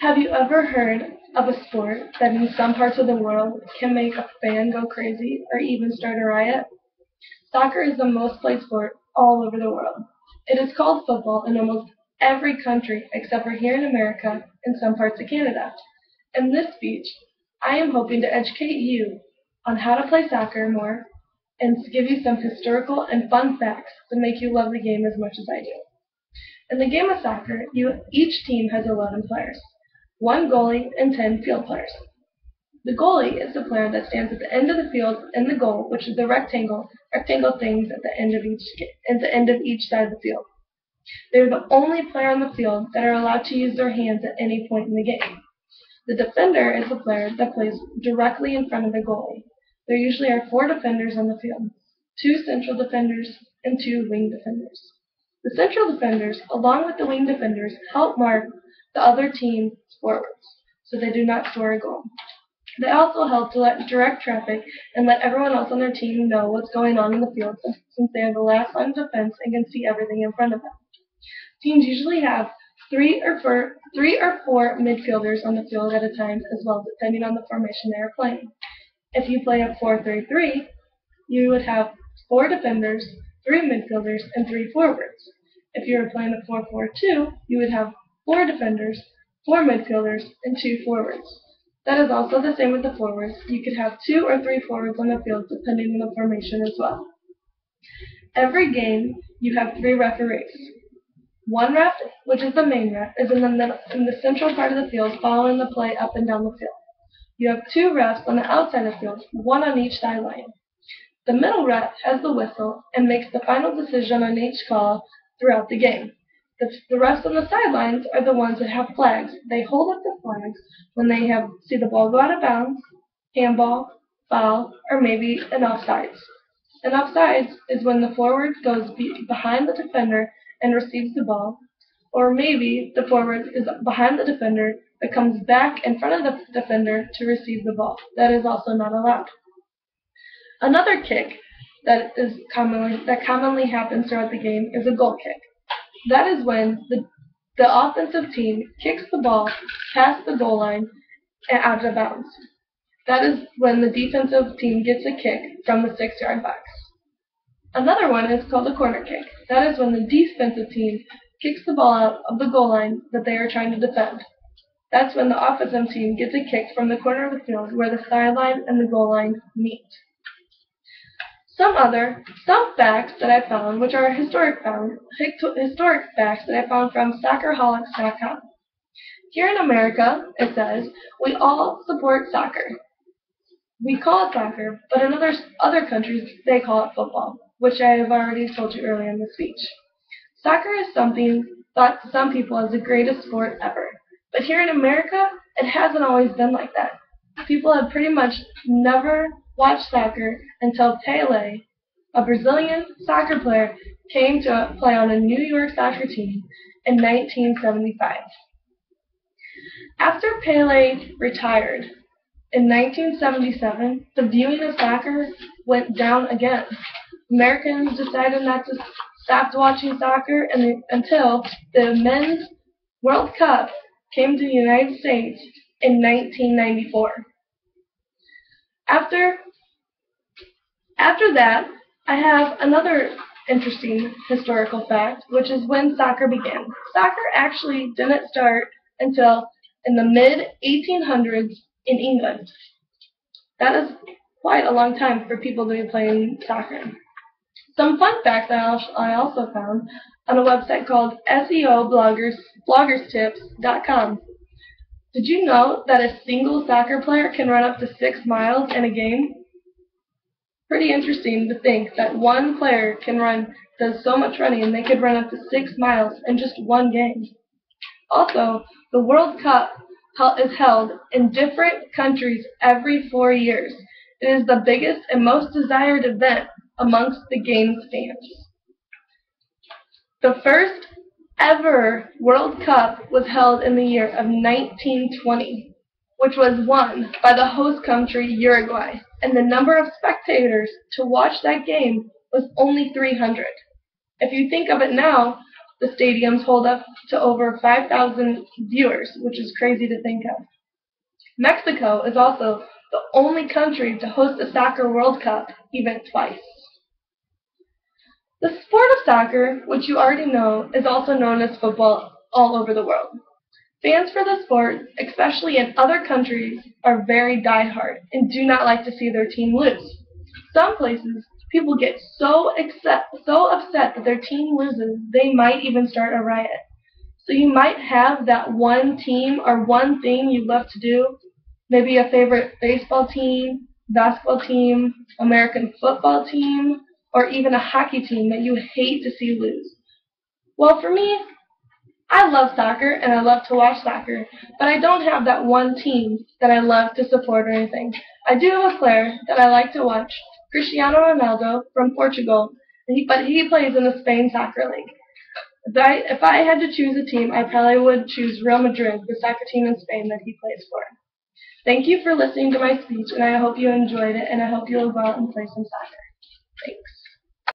Have you ever heard of a sport that in some parts of the world can make a fan go crazy or even start a riot? Soccer is the most played sport all over the world. It is called football in almost every country except for here in America and some parts of Canada. In this speech, I am hoping to educate you on how to play soccer more and to give you some historical and fun facts to make you love the game as much as I do. In the game of soccer, each team has 11 players, one goalie and 10 field players. The goalie is the player that stands at the end of the field in the goal, which is the rectangle things at the end of each side of the field. They're the only player on the field that are allowed to use their hands at any point in the game. The defender is the player that plays directly in front of the goalie. There usually are 4 defenders on the field, 2 central defenders and 2 wing defenders. The central defenders, along with the wing defenders, help mark the other team's forwards so they do not score a goal. They also help to direct traffic and let everyone else on their team know what's going on in the field since they are the last line of defense and can see everything in front of them. Teams usually have 3 or 4 midfielders on the field at a time as well, depending on the formation they are playing. If you play a 4-3-3, you would have 4 defenders, 3 midfielders, and 3 forwards. If you were playing a 4-4-2, you would have 4 defenders, 4 midfielders, and 2 forwards. That is also the same with the forwards. You could have 2 or 3 forwards on the field depending on the formation as well. Every game, you have 3 referees. One ref, which is the main ref, is in the central part of the field following the play up and down the field. You have 2 refs on the outside of the field, one on each sideline. The middle ref has the whistle and makes the final decision on each call throughout the game. The refs on the sidelines are the ones that have flags. They hold up the flags when they see the ball go out of bounds, handball, foul, or maybe an offsides. An offsides is when the forward goes behind the defender and receives the ball, or maybe the forward is behind the defender but comes back in front of the defender to receive the ball. That is also not allowed. Another kick that commonly happens throughout the game is a goal kick. That is when the offensive team kicks the ball past the goal line and out of bounds. That is when the defensive team gets a kick from the 6-yard box. Another one is called a corner kick. That is when the defensive team kicks the ball out of the goal line that they are trying to defend. That's when the offensive team gets a kick from the corner of the field where the sideline and the goal line meet. Some facts that I found, which are historic facts that I found from soccerholics.com. Here in America, it says, we all support soccer. We call it soccer, but in other countries, they call it football, which I have already told you earlier in the speech. Soccer is something thought to some people as the greatest sport ever. But here in America, it hasn't always been like that. People have pretty much never watched soccer until Pelé, a Brazilian soccer player, came to play on a New York soccer team in 1975. After Pelé retired in 1977, the viewing of soccer went down again. Americans decided not to stop watching soccer until the Men's World Cup came to the United States in 1994. After that, I have another interesting historical fact, which is when soccer began. Soccer actually didn't start until in the mid-1800s in England. That is quite a long time for people to be playing soccer. Some fun facts I also found on a website called SEObloggerstips.com. Did you know that a single soccer player can run up to 6 miles in a game? Pretty interesting to think that one player does so much running and they could run up to 6 miles in just one game. Also, the World Cup is held in different countries every 4 years. It is the biggest and most desired event amongst the game's fans. The first ever World Cup was held in the year of 1920, which was won by the host country Uruguay, and the number of spectators to watch that game was only 300. If you think of it now, The stadiums hold up to over 5,000 viewers, which is crazy to think of. Mexico is also the only country to host a soccer World Cup event twice. The sport of soccer, which you already know, is also known as football all over the world. Fans for the sport, especially in other countries, are very diehard and do not like to see their team lose. Some places, people get so upset that their team loses, they might even start a riot. So you might have that one team or one thing you love to do, maybe a favorite baseball team, basketball team, American football team, or even a hockey team that you hate to see lose. Well, for me, I love soccer and I love to watch soccer, but I don't have that one team that I love to support or anything. I do have a player that I like to watch, Cristiano Ronaldo from Portugal, but he plays in the Spain Soccer League. If I had to choose a team, I probably would choose Real Madrid, the soccer team in Spain that he plays for. Thank you for listening to my speech, and I hope you enjoyed it, and I hope you'll go out and play some soccer. Thanks.